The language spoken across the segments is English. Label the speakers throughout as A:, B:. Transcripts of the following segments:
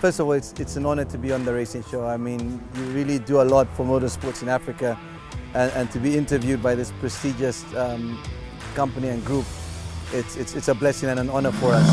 A: First of all, it's an honor to be on the racing show. I mean, you really do a lot for motorsports in Africa, and to be interviewed by this prestigious company and group, it's a blessing and an honor for us.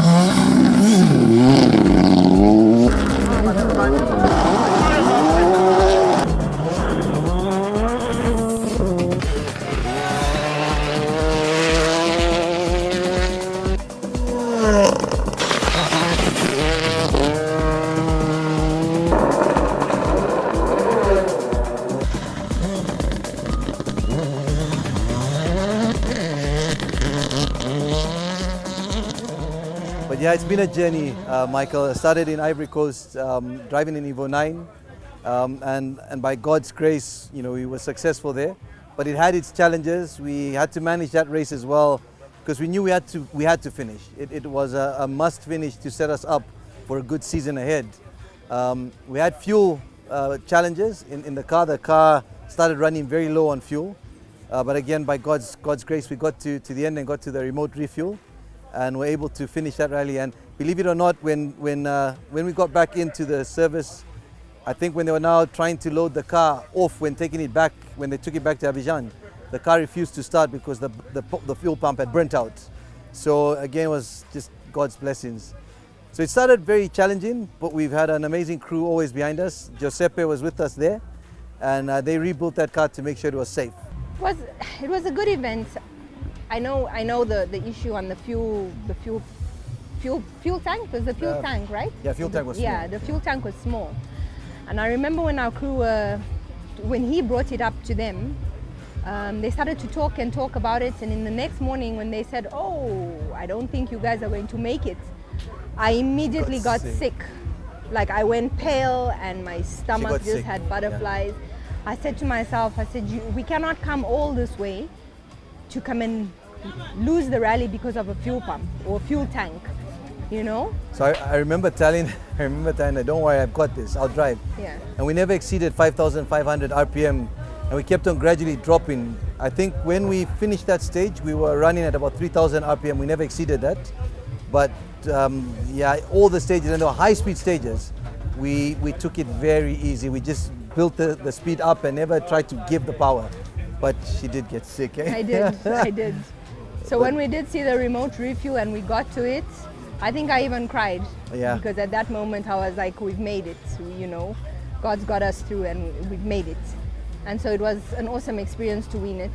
A: But yeah, it's been a journey, Michael. I started in Ivory Coast, driving in Evo 9, and by God's grace, you know, we were successful there. But it had its challenges. We had to manage that race as well, because we knew we had to finish. It was a must finish to set us up for a good season ahead. We had fuel challenges in the car. The car started running very low on fuel, but again, by God's grace, we got to the end and got to the remote refuel, and were able to finish that rally. And believe it or not, when we got back into the service, I think when they were now trying to load the car off when taking it back, when they took it back to Abidjan, the car refused to start because the fuel pump had burnt out. So again, it was just God's blessings. So it started very challenging, but we've had an amazing crew always behind us. Giuseppe was with us there, and they rebuilt that car to make sure it was safe.
B: It was a good event. I know the issue on the fuel tank. Was the fuel tank, right?
A: Yeah, fuel tank was small.
B: Yeah, the fuel tank was small. And I remember when our crew, when he brought it up to them, they started to talk about it. And in the next morning when they said, "Oh, I don't think you guys are going to make it," I immediately got sick. Like I went pale and my stomach just had butterflies. Yeah. I said to myself, we cannot come all this way to come and lose the rally because of a fuel pump or fuel tank, you know?
A: So I remember telling her, don't worry, I've got this, I'll drive.
B: Yeah.
A: And we never exceeded 5,500 RPM, and we kept on gradually dropping. I think when we finished that stage, we were running at about 3,000 RPM. We never exceeded that. But yeah, all the stages, and the high-speed stages, we took it very easy. We just built the speed up and never tried to give the power. But she did get sick, eh?
B: I did. So when we did see the remote refuel and we got to it, I think I even cried.
A: Yeah.
B: Because at that moment I was like, we've made it, you know. God's got us through and we've made it. And so it was an awesome experience to win it.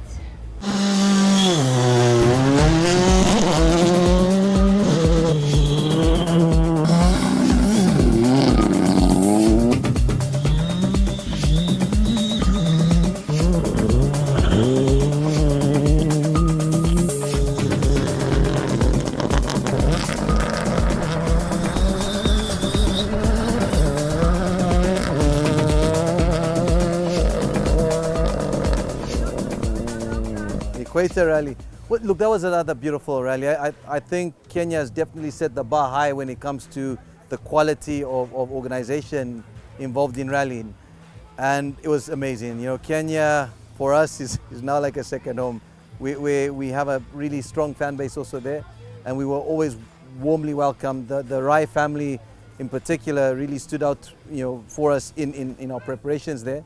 A: Equator Rally. Well, look, that was another beautiful rally. I think Kenya has definitely set the bar high when it comes to the quality of organization involved in rallying. And it was amazing. You know, Kenya for us is now like a second home. We have a really strong fan base also there, and we were always warmly welcomed. The Rai family in particular really stood out, you know, for us in our preparations there.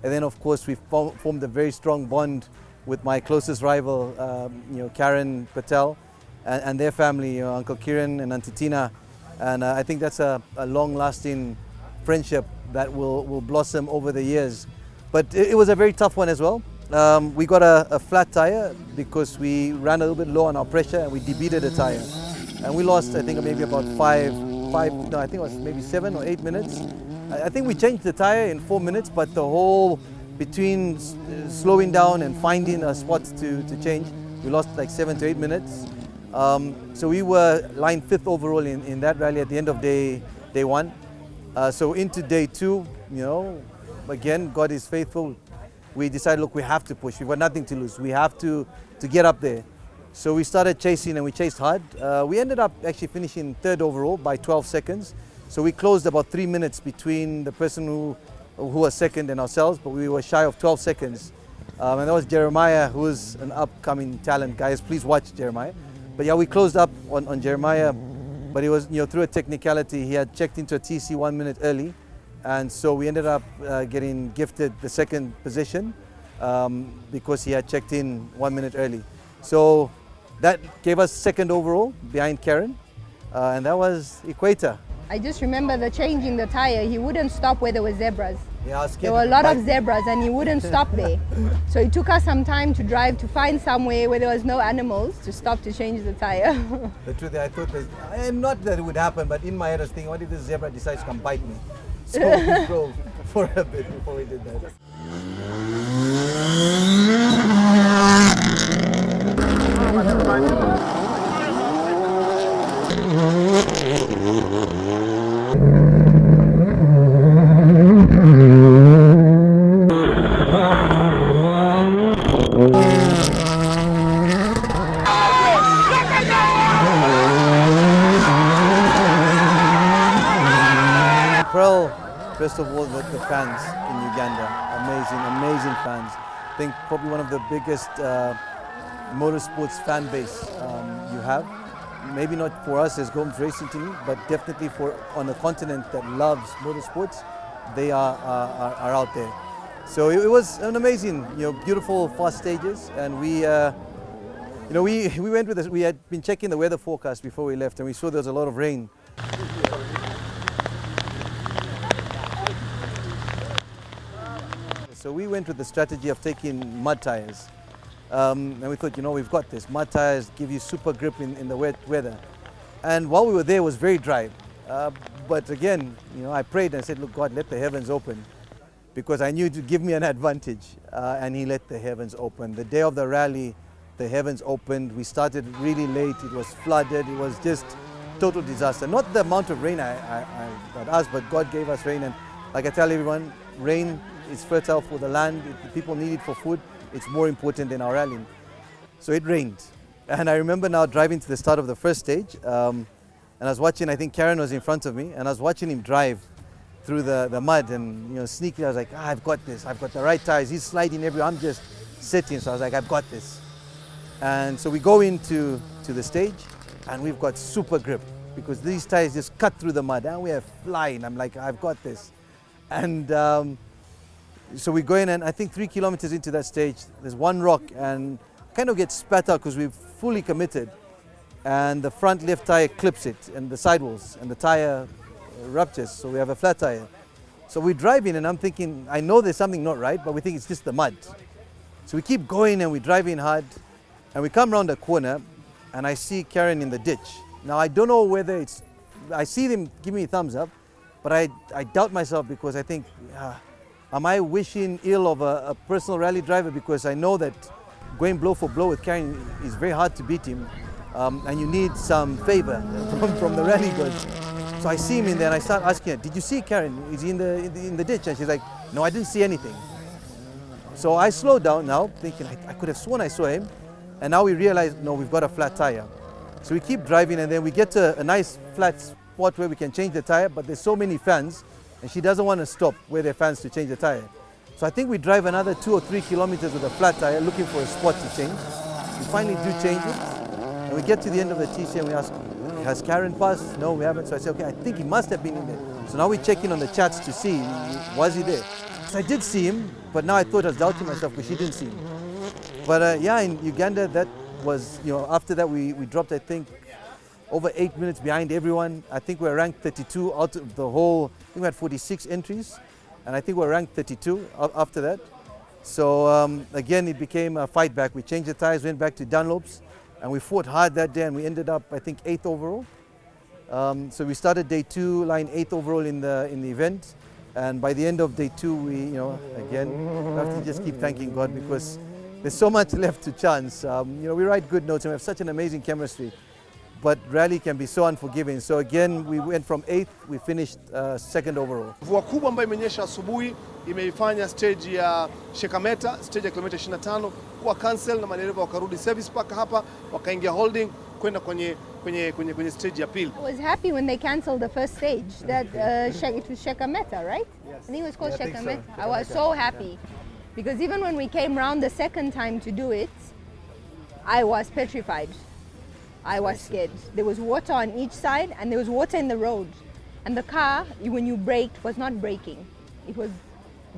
A: And then of course we formed a very strong bond with my closest rival, you know, Karen Patel, and their family, you know, Uncle Kiran and Auntie Tina. And I think that's a long-lasting friendship that will blossom over the years. But it was a very tough one as well. We got a flat tire because we ran a little bit low on our pressure and we debeated the tire. And we lost, I think, maybe about I think it was maybe 7 or 8 minutes. I think we changed the tire in 4 minutes, but the whole between slowing down and finding a spot to change, we lost like 7 to 8 minutes. So we were line 5th overall in that rally at the end of day 1. So into day 2, you know, again, God is faithful. We decided, look, we have to push. We've got nothing to lose. We have to get up there. So we started chasing and we chased hard. We ended up actually finishing 3rd overall by 12 seconds. So we closed about 3 minutes between the person who was 2nd and ourselves, but we were shy of 12 seconds. And that was Jeremiah, who is an upcoming talent. Guys, please watch Jeremiah. But yeah, we closed up on Jeremiah But it was, through a technicality, he had checked into a TC 1 minute early, and so we ended up getting gifted the second position because he had checked in 1 minute early. So that gave us second overall behind Karen, and that was Equator.
B: I just remember the changing the tire. He wouldn't stop where there were zebras.
A: Yeah,
B: there were a lot of zebras and he wouldn't stop there. So it took us some time to drive to find somewhere where there was no animals to stop to change the tire.
A: The truth is, I thought not that it would happen, but in my head I was thinking, what if this zebra decides to come bite me? So we drove for a bit before we did that. First of all, the fans in Uganda, amazing fans. I think probably one of the biggest motorsports fan base you have. Maybe not for us as Gomes Racing Team, but definitely on a continent that loves motorsports, they are out there. So it was an amazing, beautiful fast stages, and we went with this. We had been checking the weather forecast before we left, and we saw there was a lot of rain. So we went with the strategy of taking mud tires. And we thought, we've got this. Mud tires give you super grip in the wet weather. And while we were there, it was very dry. But again, I prayed and said, look, God, let the heavens open. Because I knew to give me an advantage. And he let the heavens open. The day of the rally, the heavens opened. We started really late. It was flooded. It was just total disaster. Not the amount of rain I got us, but God gave us rain. And like I tell everyone, rain is fertile for the land. People need it for food. It's more important than our rallying. So it rained. And I remember now driving to the start of the first stage. And I was watching, I think Karen was in front of me, and I was watching him drive through the mud. And sneakily I was like, I've got this. I've got the right tires. He's sliding everywhere. I'm just sitting. So I was like, I've got this. And so we go into the stage, and we've got super grip because these tires just cut through the mud, and we are flying. I'm like, I've got this. And so we go in, and I think 3 kilometers into that stage, there's one rock, and kind of gets spat out because we've fully committed. And the front left tire clips it, and the sidewalls, and the tire ruptures, so we have a flat tire. So we drive in, and I'm thinking, I know there's something not right, but we think it's just the mud. So we keep going, and we drive in hard, and we come around a corner, and I see Karen in the ditch. Now, I don't know whether I see them give me a thumbs up, but I doubt myself because I think, am I wishing ill of a personal rally driver? Because I know that going blow for blow with Karen is very hard to beat him, and you need some favor from the rally gods. So I see him in there, and I start asking her, did you see Karen? Is he in the ditch? And she's like, no, I didn't see anything. So I slowed down now, thinking I could have sworn I saw him, and now we realize, no, we've got a flat tire. So we keep driving, and then we get to a nice flat spot where we can change the tire, but there's so many fans, and she doesn't want to stop where there are fans to change the tire. So I think we drive another 2 or 3 kilometers with a flat tire looking for a spot to change. We finally do change it, and we get to the end of the TC and we ask, has Karen passed? No, we haven't. So I say, okay, I think he must have been in there. So now we check in on the chats to see, was he there? So I did see him, but now I thought I was doubting myself because she didn't see him. But yeah, in Uganda, that was, after that we dropped, I think, over 8 minutes behind everyone. I think we're ranked 32 out of the whole, I think we had 46 entries, and I think we're ranked 32 after that. So again, it became a fight back. We changed the tires, went back to Dunlops, and we fought hard that day, and we ended up, I think, 8th overall. So we started day 2, lying 8th overall in the event, and by the end of day 2, we, again, we have to just keep thanking God because there's so much left to chance. We write good notes and we have such an amazing chemistry, but rally can be so unforgiving. So again, we went from 8th, we finished 2nd overall.
C: Mvua kubwa ambayo imenyesha asubuhi imeifanya stage ya Shekameta, stage ya kilomita 25 kuwa cancel na madereva wakarudi service park hapa, wakaingia holding kwenda kwenye stage ya pili.
B: I was happy when they cancelled the first stage that it was Shekameta, right? Yes. I think it was called Shekameta. So. I was so happy because even when we came round the second time to do it, I was petrified. I was scared. There was water on each side and there was water in the road. And the car, when you braked, was not braking. It was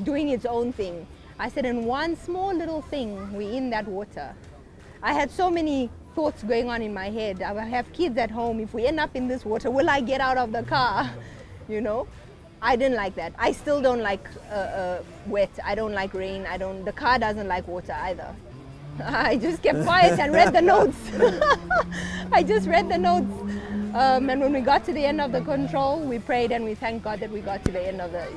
B: doing its own thing. I said, in one small little thing, we're in that water. I had so many thoughts going on in my head. I have kids at home. If we end up in this water, will I get out of the car? You know? I didn't like that. I still don't like wet. I don't like rain. The car doesn't like water either. I just kept quiet and read the notes. I just read the notes. And when we got to the end of the control, we prayed and we thanked God that we got to the end of that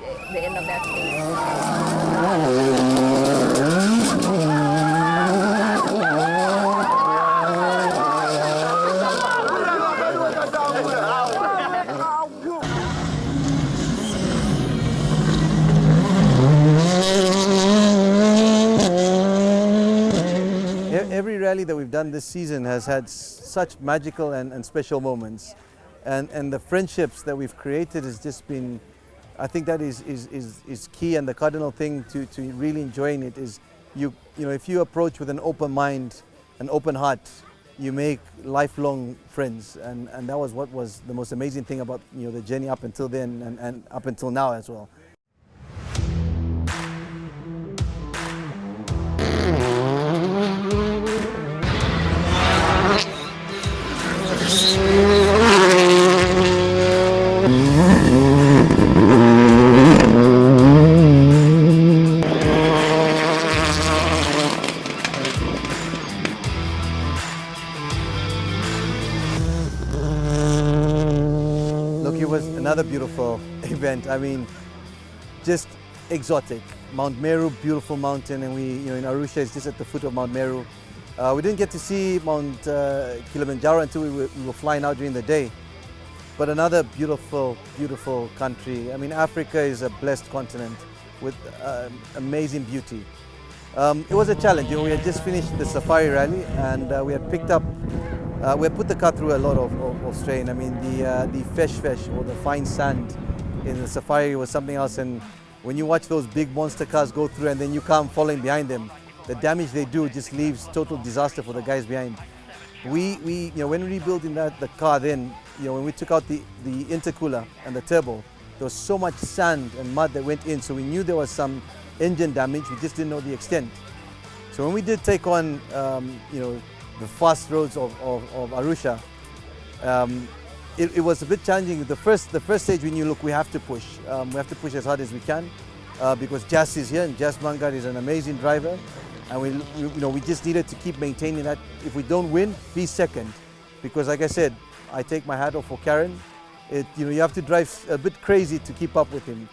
A: Every rally that we've done this season has had such magical and special moments, and the friendships that we've created has just been, I think that is key, and the cardinal thing to really enjoying it is you know, if you approach with an open mind, an open heart, you make lifelong friends, and that was what was the most amazing thing about, you know, the journey up until then and up until now as well. It was another beautiful event. I mean, just exotic. Mount Meru, beautiful mountain, and we, you know, in Arusha is just at the foot of Mount Meru. We didn't get to see Mount Kilimanjaro until we were flying out during the day. But another beautiful, beautiful country. I mean, Africa is a blessed continent with amazing beauty. It was a challenge. You know, we had just finished the safari rally, and we had picked up. We had put the car through a lot of strain. I mean, the fesh or the fine sand in the safari was something else. And when you watch those big monster cars go through and then you come following behind them, the damage they do just leaves total disaster for the guys behind. We you know, when rebuilding the car, then, you know, when we took out the intercooler and the turbo, there was so much sand and mud that went in, so we knew there was some engine damage. We just didn't know the extent. So when we did take on, you know, the fast roads of Arusha, it was a bit challenging. The first stage we knew, look, we have to push. We have to push as hard as we can because Jas is here, and Jas Mangar is an amazing driver, and you know, we just needed to keep maintaining that. If we don't win, be second, because like I said, I take my hat off for Karen. You know, you have to drive a bit crazy to keep up with him.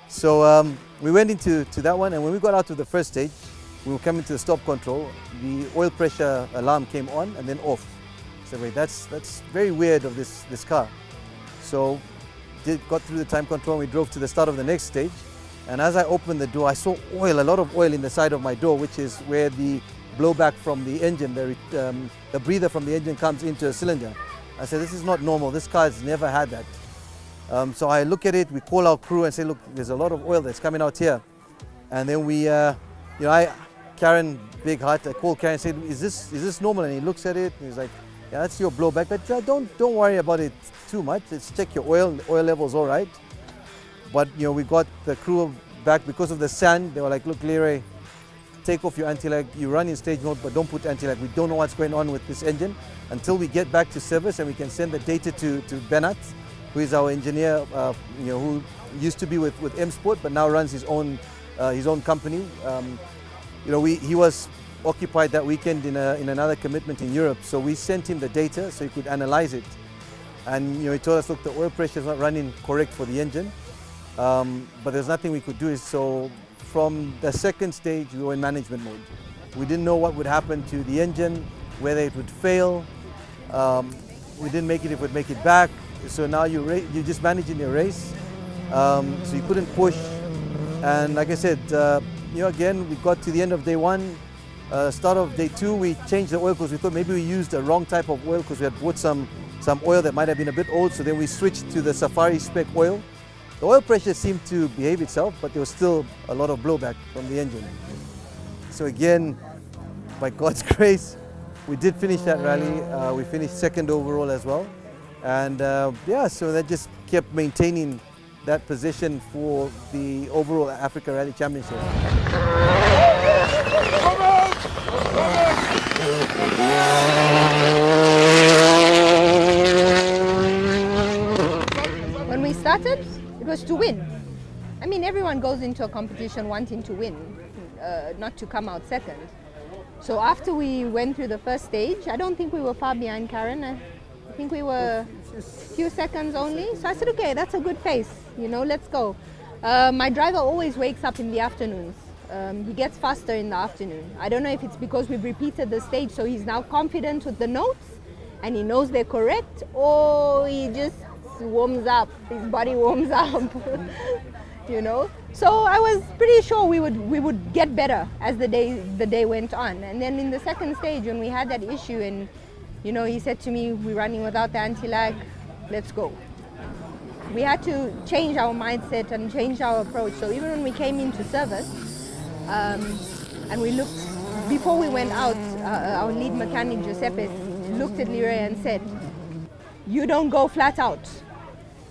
A: So we went into that one, and when we got out to the first stage, we were coming to the stop control. The oil pressure alarm came on and then off. I said, wait, that's very weird of this car. So got through the time control, and we drove to the start of the next stage. And as I opened the door, I saw oil, a lot of oil in the side of my door, which is where the blowback from the engine, the breather from the engine comes into a cylinder. I said, this is not normal. This car has never had that. So I look at it, we call our crew and say, look, there's a lot of oil that's coming out here. And then we, you know, Karen, big heart, I called Karen and said, is this normal? And he looks at it and he's like, yeah, that's your blowback, but don't worry about it too much. Let's check your oil. The oil level's all right. But, you know, we got the crew back because of the sand. They were like, look, Leroy, take off your anti-lag. You run in stage mode, but don't put anti-lag. We don't know what's going on with this engine until we get back to service and we can send the data to Benat, who is our engineer, you know, who used to be with M Sport, but now runs his own company. You know, he was occupied that weekend in another commitment in Europe, so we sent him the data so he could analyze it. And, you know, he told us, look, the oil pressure is not running correct for the engine, but there's nothing we could do. So from the second stage, we were in management mode. We didn't know what would happen to the engine, whether it would fail. We didn't make it, if it would make it back. So now you're just managing your race. So you couldn't push. And like I said, you know, again, we got to the end of day one. Start of day two, we changed the oil because we thought maybe we used the wrong type of oil because we had bought some oil that might have been a bit old. So then we switched to the Safari spec oil. The oil pressure seemed to behave itself, but there was still a lot of blowback from the engine. So again, by God's grace, We did finish that rally. We finished second overall as well. And yeah, so that just kept maintaining that position for the overall Africa Rally Championship.
B: When we started, it was to win. I mean, everyone goes into a competition wanting to win, not to come out second. So after we went through the first stage, I don't think we were far behind Karen. I think we were a few seconds only. So I said, okay, that's a good pace, you know, let's go. My driver always wakes up in the afternoons. He gets faster in the afternoon. I don't know if it's because we've repeated the stage, so he's now confident with the notes and he knows they're correct, or he just warms up, his body warms up. You know, so I was pretty sure we would get better as the day went on. And then in the second stage, when we had that issue, and you know, he said to me, "We're running without the anti-lag, let's go." We had to change our mindset and change our approach. So even when we came into service, and we looked before we went out, our lead mechanic Giuseppe looked at Leroy and said, "You don't go flat out.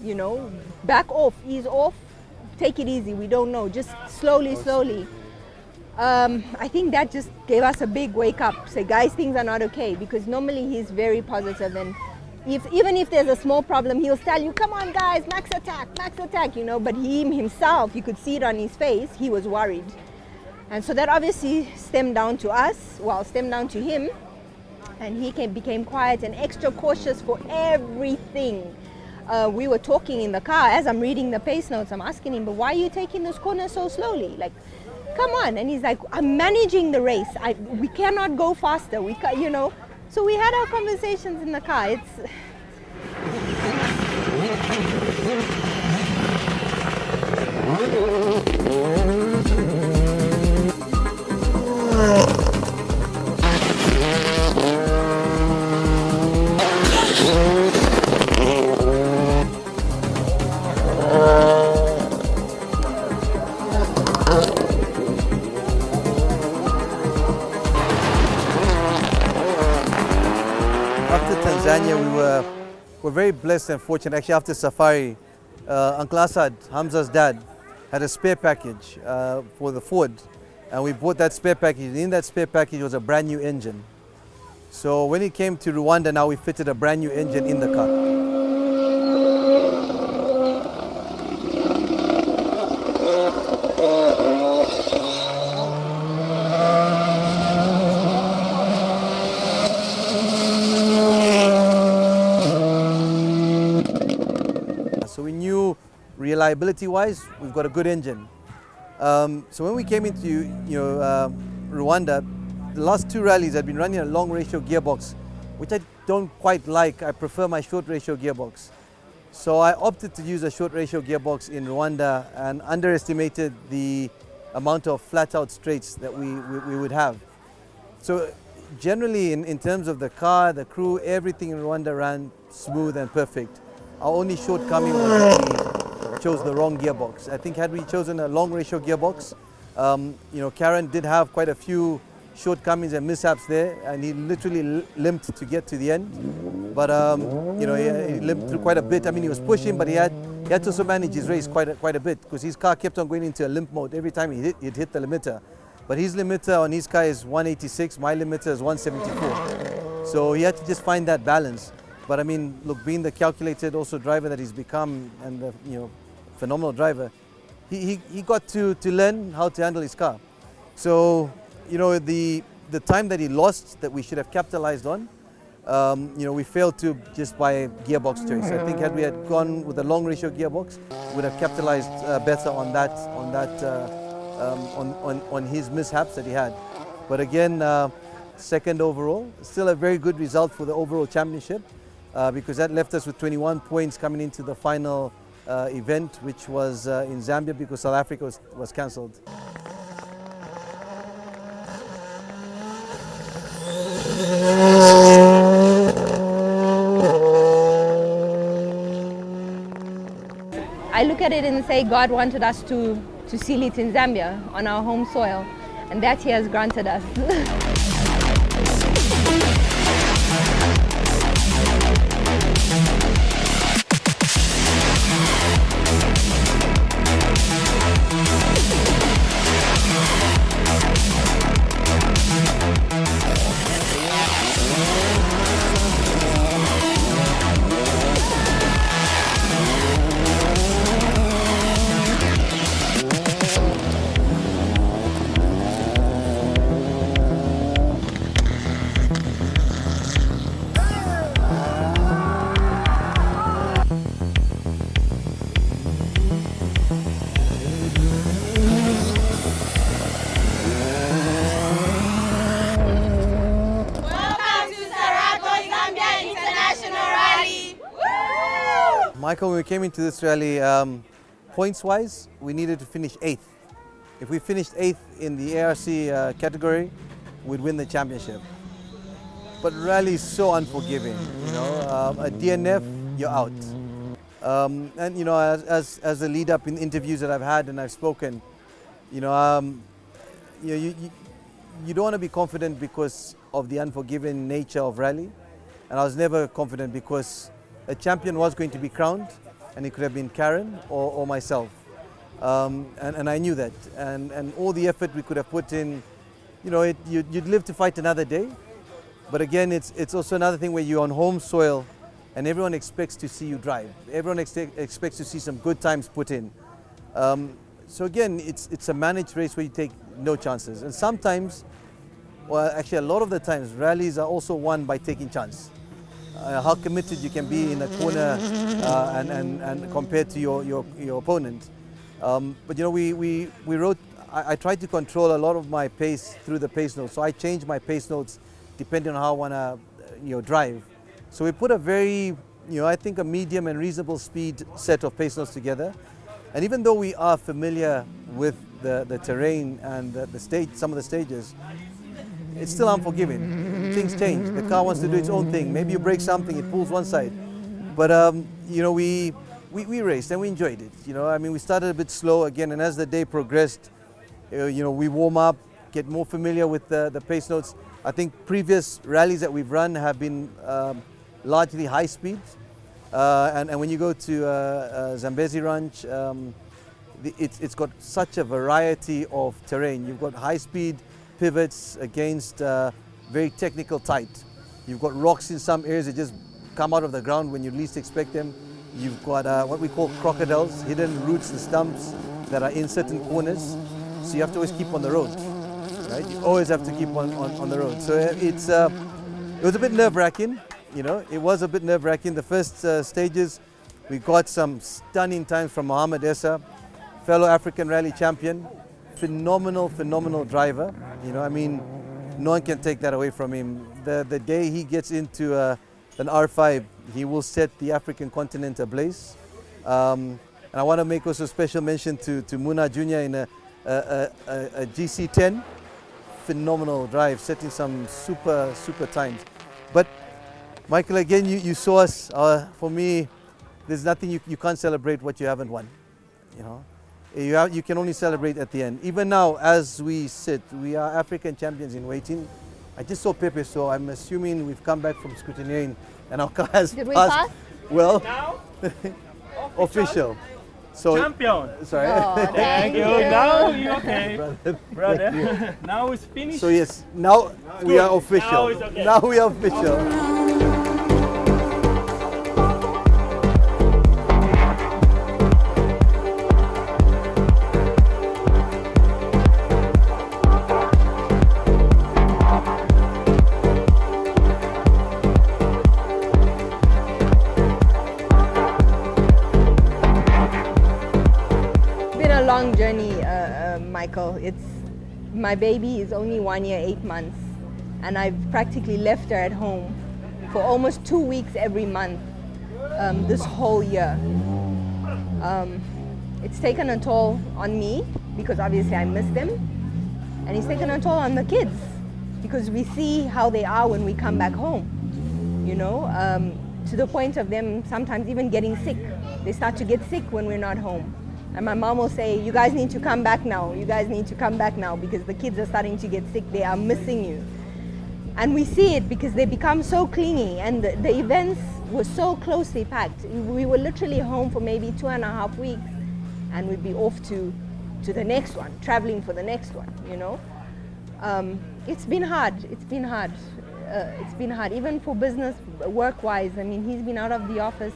B: You know, back off, ease off. Take it easy, we don't know, just slowly. I think that just gave us a big wake up, say, guys, things are not okay, because normally he's very positive, and even if there's a small problem, he'll tell you, come on guys, max attack, you know, but he himself, you could see it on his face, he was worried. And so that obviously stemmed down to him, and he became quiet and extra cautious for everything. We were talking in the car as I'm reading the pace notes. I'm asking him, but why are you taking this corner so slowly? Like, come on. And he's like, I'm managing the race. We cannot go faster. You know. So we had our conversations in the car.
A: After Tanzania, we were very blessed and fortunate. Actually, after Safari, Uncle Asad, Hamza's dad, had a spare package for the Ford, and we bought that spare package. In that spare package was a brand new engine. So when it came to Rwanda, now we fitted a brand new engine in the car. So we knew reliability-wise, we've got a good engine. So when we came into Rwanda, the last two rallies I'd been running a long ratio gearbox, which I don't quite like. I prefer my short ratio gearbox. So I opted to use a short ratio gearbox in Rwanda and underestimated the amount of flat-out straights that we would have. So generally, in terms of the car, the crew, everything in Rwanda ran smooth and perfect. Our only shortcoming was that we chose the wrong gearbox. I think had we chosen a long ratio gearbox, Karen did have quite a few shortcomings and mishaps there, and he literally limped to get to the end. But he limped through quite a bit. I mean, he was pushing, but he had to also manage his race quite a bit, because his car kept on going into a limp mode every time he'd hit the limiter. But his limiter on his car is 186, my limiter is 174. So he had to just find that balance. But I mean, look, being the calculated also driver that he's become, and the phenomenal driver, he got to learn how to handle his car. So the time that he lost that we should have capitalized on, we failed to just by a gearbox choice. I think had we had gone with a long ratio gearbox, we would have capitalized better on his mishaps that he had. But again, second overall, still a very good result for the overall championship, because that left us with 21 points coming into the final event, which was in Zambia, because South Africa was cancelled.
B: I look at it and say God wanted us to seal it in Zambia, on our home soil, and that He has granted us.
A: Michael, when we came into this rally, points-wise, we needed to finish 8th. If we finished 8th in the ARC category, we'd win the championship. But rally is so unforgiving, you know. A DNF, you're out. And you know, as a lead up in interviews that I've had and I've spoken, you know, you don't want to be confident because of the unforgiving nature of rally. And I was never confident because a champion was going to be crowned, and it could have been Karen or myself. And I knew that. And all the effort we could have put in, you know, you'd live to fight another day. But again, it's also another thing where you're on home soil and everyone expects to see you drive. Everyone expects to see some good times put in. So again, it's a managed race where you take no chances. And sometimes, well, actually a lot of the times, rallies are also won by taking chance. How committed you can be in a corner and compared to your opponent. But you know, we wrote, I tried to control a lot of my pace through the pace notes. So I changed my pace notes depending on how I want to, you know, drive. So we put a very, you know, I think a medium and reasonable speed set of pace notes together. And even though we are familiar with the terrain and the stage, some of the stages, it's still unforgiving. Things change. The car wants to do its own thing. Maybe you break something, it pulls one side. But you know, we raced and we enjoyed it. You know, I mean, we started a bit slow again, and as the day progressed, you know, we warm up, get more familiar with the pace notes. I think previous rallies that we've run have been largely high speed. And when you go to Zambezi Ranch, it's got such a variety of terrain. You've got high speed pivots against very technical tight. You've got rocks in some areas that just come out of the ground when you least expect them. You've got what we call crocodiles, hidden roots and stumps that are in certain corners. So you have to always keep on the road. Right? You always have to keep on the road. So it was a bit nerve-wracking, you know. It was a bit nerve-wracking. The first stages, we got some stunning times from Mohamed Essa, fellow African rally champion, phenomenal driver. You know, I mean, no one can take that away from him. The day he gets into an R5, he will set the African continent ablaze. And I want to make also a special mention to Muna Jr. in a GC10. Phenomenal drive, setting some super times. But Michael, again, you saw us. For me, there's nothing you can't celebrate what you haven't won. You know, you can only celebrate at the end. Even now, as we sit, we are African champions in waiting. I just saw Pepe, so I'm assuming we've come back from scrutineering and our car has
B: Did we
A: passed.
B: pass?
A: Well,
D: Now,
A: official. So
D: champion.
A: sorry.
B: Oh, thank you.
D: Now you okay, brother. Now it's finished.
A: So yes, now we are official.
D: Now it's okay.
A: Now we are official.
B: Long journey, Michael. My baby is only 1 year, 8 months, and I've practically left her at home for almost 2 weeks every month this whole year. It's taken a toll on me because obviously I miss them, and it's taken a toll on the kids because we see how they are when we come back home, you know, to the point of them sometimes even getting sick. They start to get sick when we're not home. And my mom will say, you guys need to come back now. You guys need to come back now because the kids are starting to get sick. They are missing you. And we see it because they become so clingy, and the events were so closely packed. We were literally home for maybe 2.5 weeks, and we'd be off to the next one, traveling for the next one, you know. It's been hard. It's been hard. It's been hard, even for business, work-wise. I mean, he's been out of the office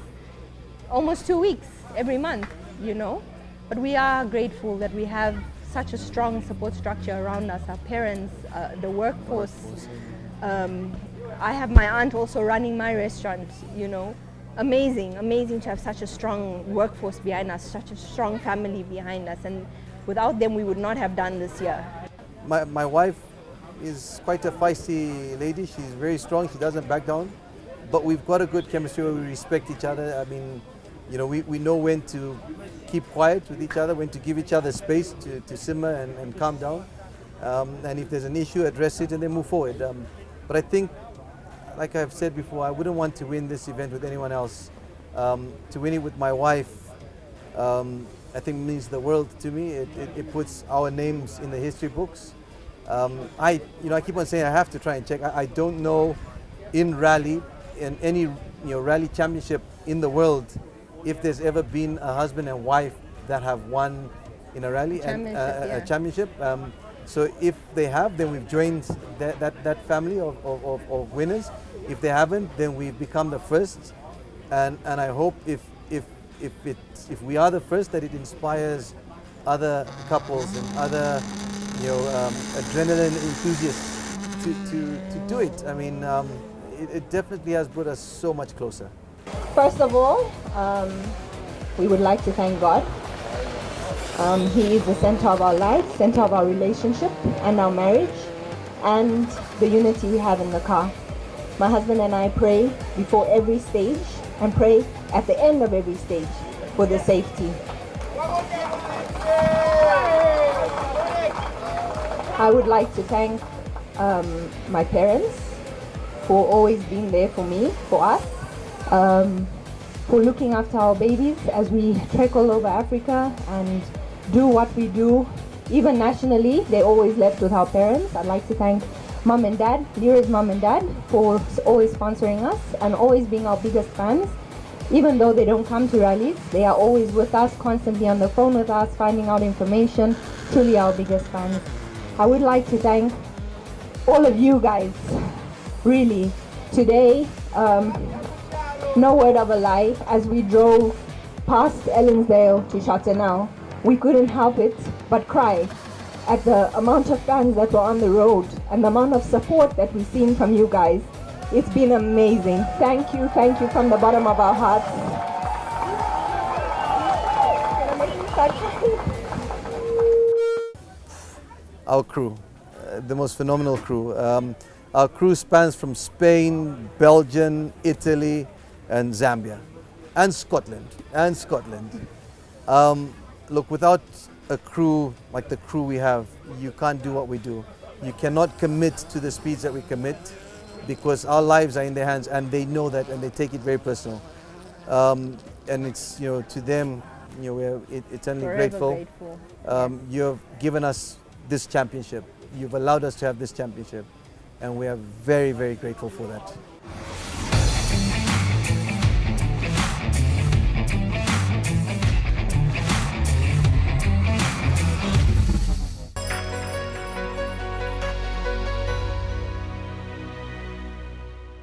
B: almost 2 weeks every month, you know. But we are grateful that we have such a strong support structure around us, our parents, the workforce. I have my aunt also running my restaurant, you know. Amazing to have such a strong workforce behind us, such a strong family behind us. And without them, we would not have done this year.
A: My wife is quite a feisty lady. She's very strong. She doesn't back down. But we've got a good chemistry where we respect each other. I mean, we know when to keep quiet with each other, when to give each other space to simmer and calm down. And if there's an issue, address it and then move forward. But I think, like I've said before, I wouldn't want to win this event with anyone else. To win it with my wife, I think means the world to me. It puts our names in the history books. I keep on saying I have to try and check. I don't know in rally, in any rally championship in the world, if there's ever been a husband and wife that have won in a rally a championship. So if they have, then we've joined that family of winners. If they haven't, then we've become the first. And I hope if we are the first, that it inspires other couples and other adrenaline enthusiasts to do it. I mean, it definitely has brought us so much closer.
B: First of all, we would like to thank God. He is the center of our life, center of our relationship and our marriage, and the unity we have in the car. My husband and I pray before every stage and pray at the end of every stage for the safety. I would like to thank my parents for always being there for me, for us, for looking after our babies as we trek all over Africa and do what we do. Even nationally, they're always left with our parents. I'd like to thank Mom and Dad, Leroy's mom and dad, for always sponsoring us and always being our biggest fans. Even though they don't come to rallies, they are always with us, constantly on the phone with us, finding out information, truly our biggest fans. I would like to thank all of you guys, really. Today, no word of a lie, as we drove past Ellensdale to Châteauneuf, we couldn't help it but cry at the amount of fans that were on the road and the amount of support that we've seen from you guys. It's been amazing. Thank you from the bottom of our hearts.
A: Our crew, the most phenomenal crew. Our crew spans from Spain, Belgium, Italy, and Zambia, and Scotland. Look, without a crew like the crew we have, you can't do what we do. You cannot commit to the speeds that we commit, because our lives are in their hands, and they know that, and they take it very personal. And it's, to them, we're eternally grateful. You have given us this championship. You've allowed us to have this championship, and we are very, very grateful for that.